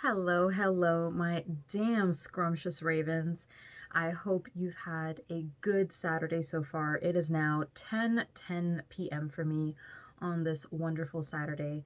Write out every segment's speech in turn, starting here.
Hello, hello, my damn scrumptious ravens. I hope you've had a good Saturday so far. It is now 10:10 p.m. for me on this wonderful Saturday,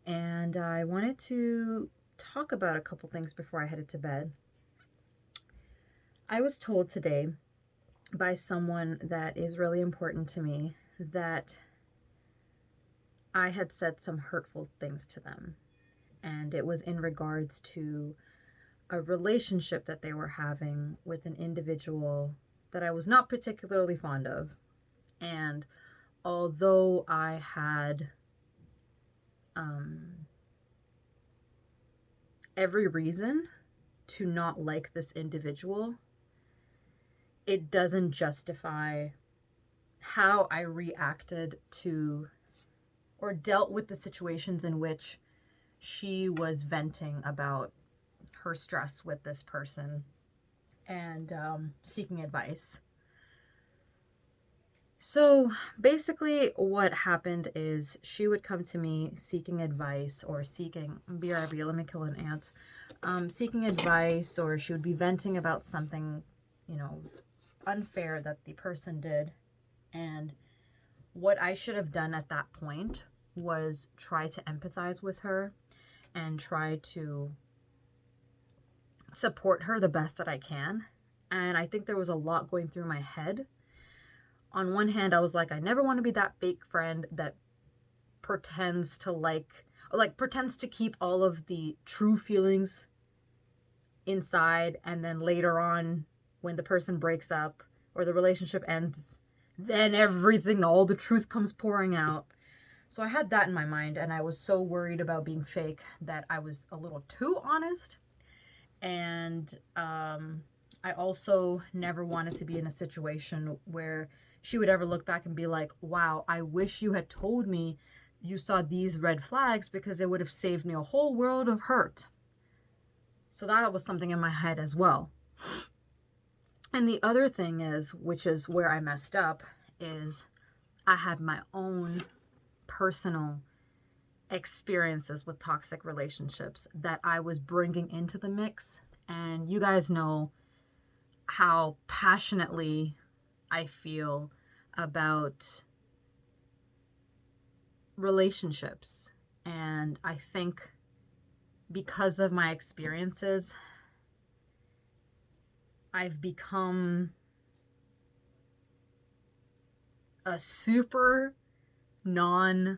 and I wanted to talk about a couple things before I headed to bed. I was told today by someone that is really important to me that I had said some hurtful things to them, and it was in regards to a relationship that they were having with an individual that I was not particularly fond of. And although I had um, every reason to not like this individual, it doesn't justify how I reacted to or dealt with the situations in which she was venting about her stress with this person and seeking advice. So basically, what happened is she would come to me seeking advice or seeking BRB. Let me kill an ant. Seeking advice, or she would be venting about something, you know, unfair that the person did. And what I should have done at that point was try to empathize with her and try to support her the best that I can. And I think there was a lot going through my head. On one hand, I was like, I never want to be that fake friend that pretends to pretends to keep all of the true feelings inside, and then later on, when the person breaks up or the relationship ends, then everything, all the truth comes pouring out. So I had that in my mind, and I was so worried about being fake that I was a little too honest. And I also never wanted to be in a situation where she would ever look back and be like, wow, I wish you had told me you saw these red flags because it would have saved me a whole world of hurt. So that was something in my head as well. And the other thing is, which is where I messed up, is I had my own personal experiences with toxic relationships that I was bringing into the mix. And you guys know how passionately I feel about relationships. And I think because of my experiences, I've become a super no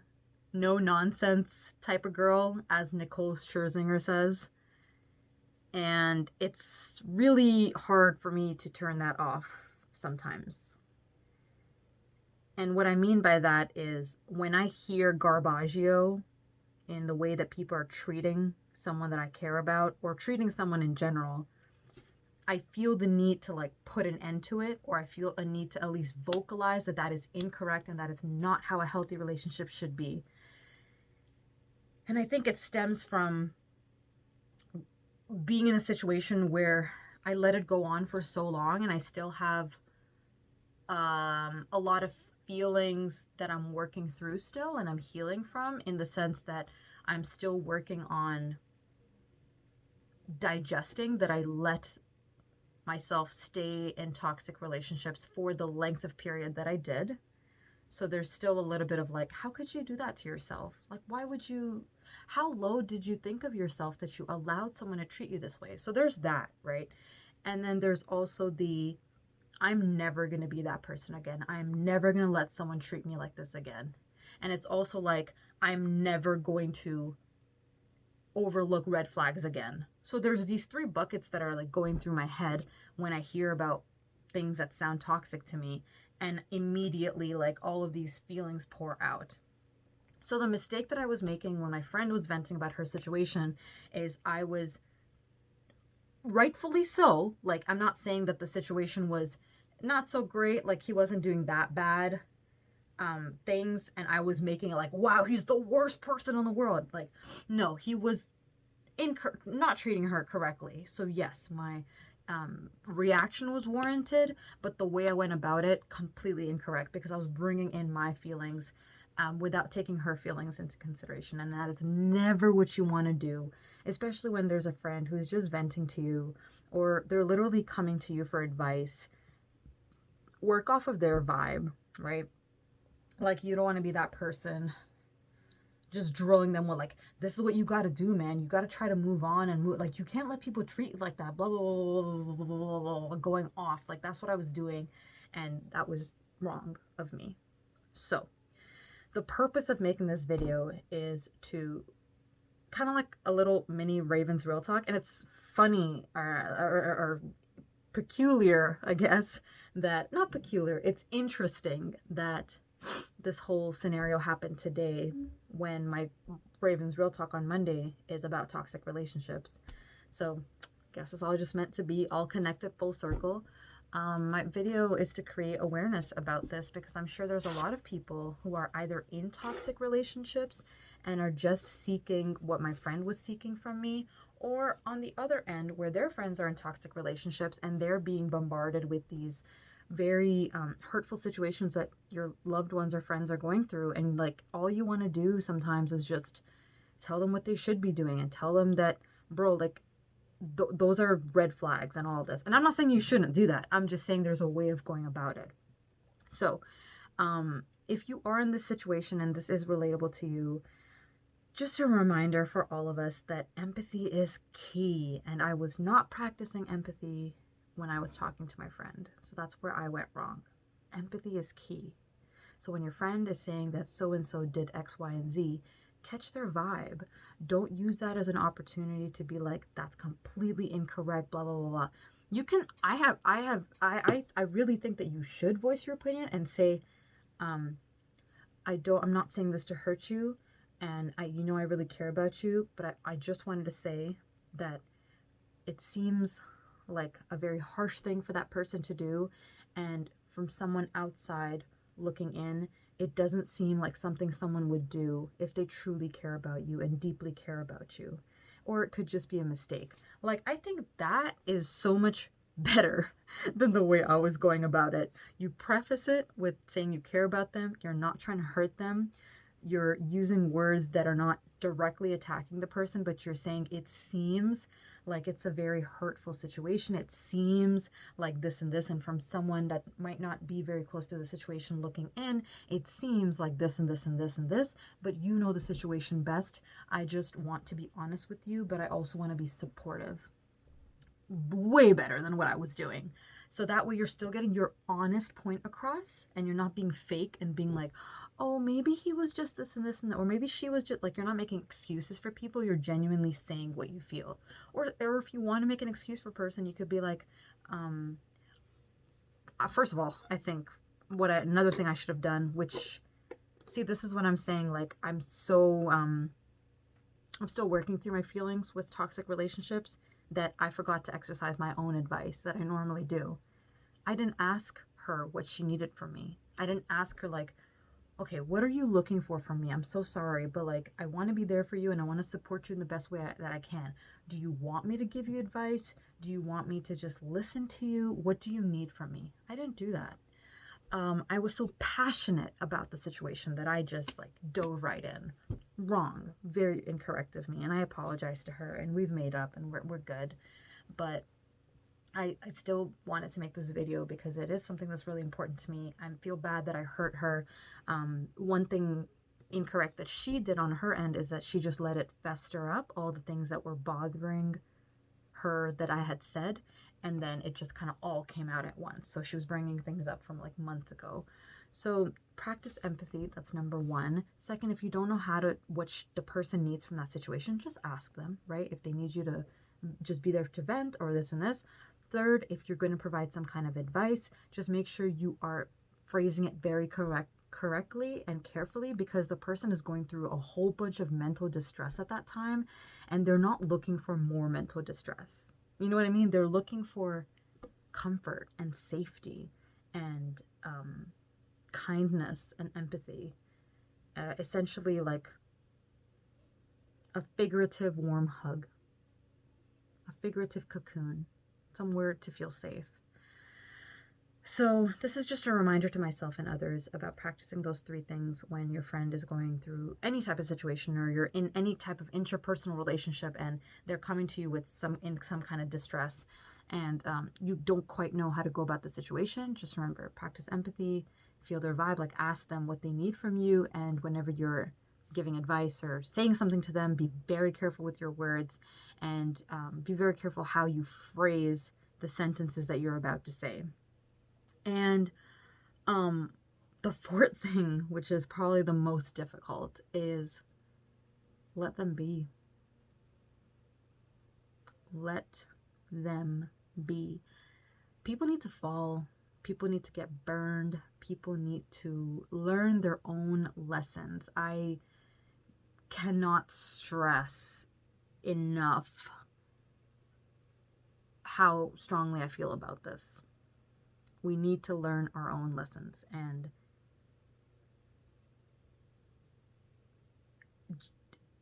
nonsense type of girl, as Nicole Scherzinger says. And it's really hard for me to turn that off sometimes. And what I mean by that is when I hear garbaggio in the way that people are treating someone that I care about or treating someone in general, I feel the need to put an end to it, or I feel a need to at least vocalize that that is incorrect and that is not how a healthy relationship should be. And I think it stems from being in a situation where I let it go on for so long, and I still have a lot of feelings that I'm working through still and I'm healing from, in the sense that I'm still working on digesting that I let myself stay in toxic relationships for the length of period that I did. So there's still a little bit of how could you do that to yourself? Why would you, how low did you think of yourself that you allowed someone to treat you this way? So there's that, right? And then there's also I'm never going to be that person again. I'm never going to let someone treat me like this again. And it's also I'm never going to overlook red flags again. So there's these three buckets that are going through my head when I hear about things that sound toxic to me, and immediately all of these feelings pour out. So the mistake that I was making when my friend was venting about her situation is I was, rightfully so, I'm not saying that the situation was not so great, he wasn't doing that bad things, and I was making it wow, he's the worst person in the world. No, he was not treating her correctly. So yes, my reaction was warranted, but the way I went about it, completely incorrect, because I was bringing in my feelings without taking her feelings into consideration, and that is never what you want to do, especially when there's a friend who's just venting to you, or they're literally coming to you for advice. Work off of their vibe, right? Like, you don't want to be that person just drilling them with, like, this is what you got to do, man. You got to try to move on and move. Like, you can't let people treat you like that. Blah, blah, blah, blah, blah, blah, blah, blah, going off. Like, that's what I was doing. And that was wrong of me. So, the purpose of making this video is to kind of like a little mini Ravens Real Talk. And it's funny or peculiar, I guess, that, not peculiar, it's interesting that this whole scenario happened today when my Ravens Real Talk on Monday is about toxic relationships. So I guess it's all just meant to be all connected full circle. My video is to create awareness about this because I'm sure there's a lot of people who are either in toxic relationships and are just seeking what my friend was seeking from me, or on the other end where their friends are in toxic relationships and they're being bombarded with these very hurtful situations that your loved ones or friends are going through, and like all you want to do sometimes is just tell them what they should be doing and tell them that, bro, like those are red flags and all this. And I'm not saying you shouldn't do that. I'm just saying there's a way of going about it. So if you are in this situation and this is relatable to you, just a reminder for all of us that empathy is key. And I was not practicing empathy when I was talking to my friend. So that's where I went wrong. Empathy is key. So when your friend is saying that so-and-so did X, Y, and Z, catch their vibe. Don't use that as an opportunity to be like, that's completely incorrect, blah, blah, blah, blah. You can, I really think that you should voice your opinion and say, I'm not saying this to hurt you, and I really care about you, but I just wanted to say that it seems like a very harsh thing for that person to do, and from someone outside looking in, it doesn't seem like something someone would do if they truly care about you and deeply care about you. Or it could just be a mistake. Like, I think that is so much better than the way I was going about it. You preface it with saying you care about them, you're not trying to hurt them, you're using words that are not directly attacking the person, but you're saying it seems like it's a very hurtful situation. It seems like this and this, and from someone that might not be very close to the situation looking in, it seems like this and this and this and this, but you know the situation best. I just want to be honest with you, but I also want to be supportive. Way better than what I was doing. So that way you're still getting your honest point across, and you're not being fake and being like, oh, maybe he was just this and this and that, or maybe she was just, like, you're not making excuses for people. You're genuinely saying what you feel. Or if you want to make an excuse for a person, you could be like, first of all, I think another thing I should have done, which, see, this is what I'm saying. Like, I'm still working through my feelings with toxic relationships, that I forgot to exercise my own advice that I normally do. I didn't ask her what she needed from me. I didn't ask her, like, okay, what are you looking for from me? I'm so sorry, but like, I want to be there for you and I want to support you in the best way that I can. Do you want me to give you advice? Do you want me to just listen to you? What do you need from me? I didn't do that. I was so passionate about the situation that I just like dove right in. Wrong. Very incorrect of me. And I apologize to her, and we've made up and we're good. But I still wanted to make this video because it is something that's really important to me. I feel bad that I hurt her. One thing incorrect that she did on her end is that she just let it fester up, all the things that were bothering her that I had said, and then it just kind of all came out at once. So she was bringing things up from like months ago. So practice empathy. That's number one. Second, if you don't know what the person needs from that situation, just ask them, right? If they need you to just be there to vent or this and this. Third, if you're going to provide some kind of advice, just make sure you are phrasing it very correctly and carefully, because the person is going through a whole bunch of mental distress at that time, and they're not looking for more mental distress. You know what I mean? They're looking for comfort and safety and kindness and empathy. Essentially like a figurative warm hug, a figurative cocoon, somewhere to feel safe. So this is just a reminder to myself and others about practicing those three things when your friend is going through any type of situation, or you're in any type of interpersonal relationship and they're coming to you with some kind of distress, and you don't quite know how to go about the situation. Just remember, practice empathy, feel their vibe, like ask them what they need from you, and whenever you're giving advice or saying something to them, be very careful with your words, and be very careful how you phrase the sentences that you're about to say. And the fourth thing, which is probably the most difficult, is let them be. Let them be. People need to fall. People need to get burned. People need to learn their own lessons. I cannot stress enough how strongly I feel about this. We need to learn our own lessons. And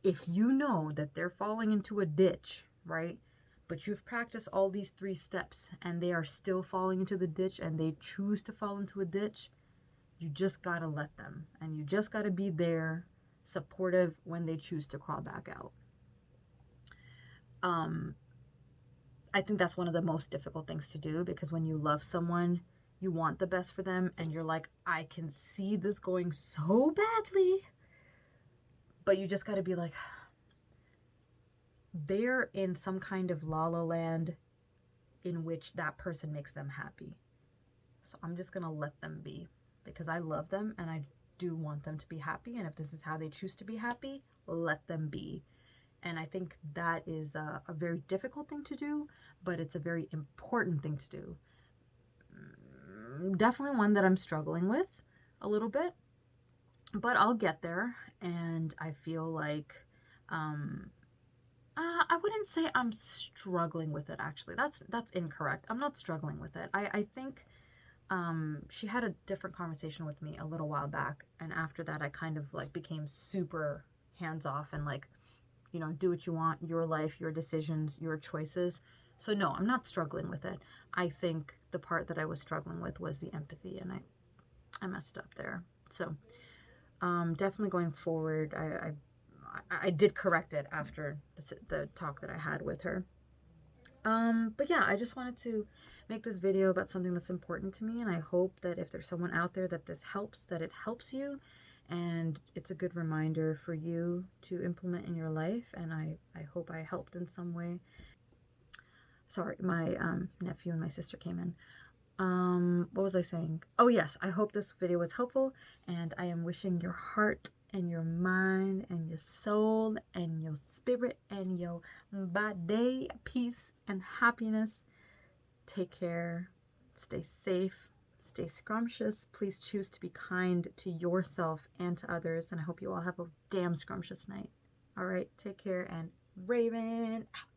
if you know that they're falling into a ditch, right? But you've practiced all these 3 steps and they are still falling into the ditch and they choose to fall into a ditch, you just got to let them. And you just got to be there, supportive when they choose to crawl back out. I think that's one of the most difficult things to do, because when you love someone, you want the best for them and you're like, I can see this going so badly. But you just got to be like, they're in some kind of la-la land in which that person makes them happy. So I'm just going to let them be, because I love them and I do want them to be happy. And if this is how they choose to be happy, let them be. And I think that is a very difficult thing to do, but it's a very important thing to do. Definitely one that I'm struggling with a little bit, but I'll get there. And I feel like, I wouldn't say I'm struggling with it, actually. That's incorrect. I'm not struggling with it. I think she had a different conversation with me a little while back, and after that I kind of like became super hands-off and like, do what you want, your life, your decisions, your choices. So no, I'm not struggling with it. I think the part that I was struggling with was the empathy, and I messed up there. So definitely going forward, I did correct it after the talk that I had with her. But yeah, I just wanted to make this video about something that's important to me, and I hope that if there's someone out there that this helps, that it helps you, and it's a good reminder for you to implement in your life, and I hope I helped in some way. Sorry, my nephew and my sister came in. What was I saying? Oh yes, I hope this video was helpful, and I am wishing your heart and your mind and your soul and your spirit and your body peace and happiness. Take care, stay safe, stay scrumptious. Please choose to be kind to yourself and to others, and I hope you all have a damn scrumptious night. All right, take care, and Raven out.